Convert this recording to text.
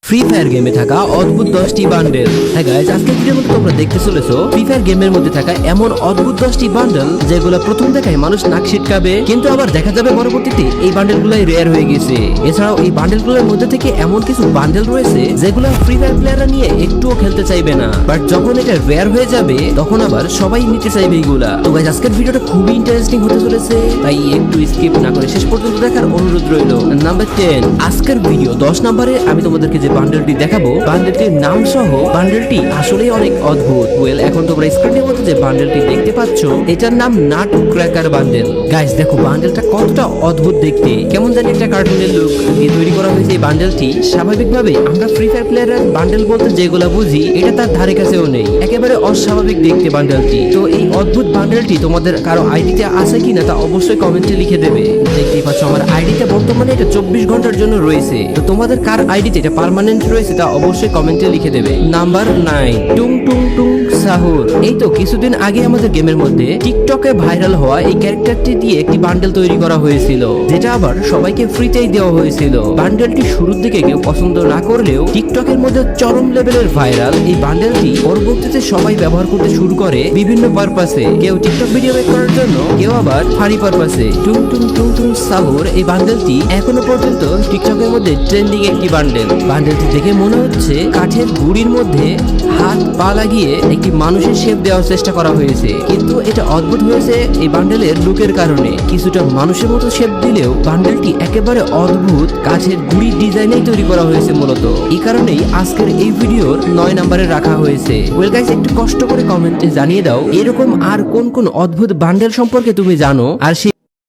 Free fire গেমে থাকা অদ্ভুত 10টি বান্ডেল। হ্যাঁ গাইস, আজকের ভিডিওর মধ্যে তোমরা দেখতে চলেছো ফ্রি ফায়ার গেমের মধ্যে থাকা এমন অদ্ভুত 10টি বান্ডেল যেগুলো প্রথম দেখায় মানুষ নাক ছিটকাবে, কিন্তু আবার দেখা যাবে পরবর্তীতে এই বান্ডেলগুলাই রেয়ার হয়ে গেছে। এছাড়াও এই বান্ডেলগুলোর মধ্যে থেকে এমন কিছু বান্ডেল রয়েছে যেগুলো ফ্রি ফায়ার প্লেয়াররা নিয়ে একটুও খেলতে চাইবে না, বাট যখন এটা রেয়ার হয়ে যাবে তখন আবার সবাই নিতে চাইবে এইগুলা। তো গাইস, আজকের ভিডিওটা খুবই ইন্টারেস্টিং হতে চলেছে, তাই একটু স্কিপ না করে শেষ পর্যন্ত দেখার অনুরোধ রইল। নাম্বার 10, আজকের ভিডিও 10 নম্বরে আমি তোমাদেরকে যে বান্ডেলটি দেখাবো, বান্ডেলটির নাম সহ বান্ডেলটি আসলেই অনেক অদ্ভুত। ওয়েল, এখন তোমরা স্ক্রিনের মধ্যে যে বান্ডেলটি দেখতে পাচ্ছ এটার নাম নাট ক্র্যাকার বান্ডেল। গাইস দেখো বান্ডেলটা কতটা অদ্ভুত দেখতে, কেমন জানি একটা কার্টুনের লুক দিয়ে তৈরি করা হয়েছে এই বান্ডেলটি। স্বাভাবিকভাবে আমরা ফ্রি ফায়ার প্লেয়ারের বান্ডেল বলতে যেগুলা বুঝি এটা তার ধারে কাছেও নেই, একেবারে অস্বাভাবিক দেখতে বান্ডেলটি। তো এই অদ্ভুত বান্ডেলটি তোমাদের কারো আইডিতে আছে কিনা তা অবশ্যই কমেন্টে লিখে দেবে। দেখতেই পাচ্ছ আমার আইডিতে বর্তমানে এটা 24 ঘন্টার জন্য রয়েছে। তো তোমাদের কার আইডিতে এটা পার্মানেন্ট রয়েছে তা অবশ্যই কমেন্টে লিখে দেবে। নাম্বার 9, টুং টুং টুং সাহুর। এই তো কিছুদিন আগে আমাদের গেমের মধ্যে টিকটকে ভাইরাল হওয়া এই ক্যারেক্টারটি দিয়ে একটি বান্ডেল তৈরি করা হয়েছিল, যেটা আবার সবাইকে ফ্রিতেই দেওয়া হয়েছিল। বান্ডেলটি শুরুর দিকে কেউ পছন্দ না করলেও টিকটকের মধ্যে চরম লেভেলের ভাইরাল এই বান্ডেলটি পরবর্তীতে সবাই ব্যবহার করতে শুরু করে বিভিন্ন পারপাসে। কেউ টিকটক ভিডিও মেক করার জন্য, কেউ আবার ফানি পারপাসে। টুং টুং টুং টুং সাহুর এই বান্ডেলটি এখনো পর্যন্ত টিকটকের মধ্যে ট্রেন্ডিং একটি বান্ডেল। বান্ডেলটি দেখে মনে হচ্ছে কাঠের গুড়ির মধ্যে হাত পা লাগিয়ে একটি মানুষের শেপ দেওয়ার চেষ্টা করা হয়েছে, কিন্তু এটা অদ্ভুত হয়েছে এই বান্ডেলের লুকের কারণে। কিছুটা মানুষের মতো শেপ দিলেও বান্ডেলটি একেবারে অদ্ভুত কাঠের গুড়ির ডিজাইনেই তৈরি করা হয়েছে মূলত। এই কারণেই আজকের এই ভিডিওর 9 নম্বরে রাখা হয়েছে। ওয়েল গাইস, একটু কষ্ট করে কমেন্টে জানিয়ে দাও এরকম আর কোন কোন অদ্ভুত বান্ডেল সম্পর্কে তুমি জানো, আর সেই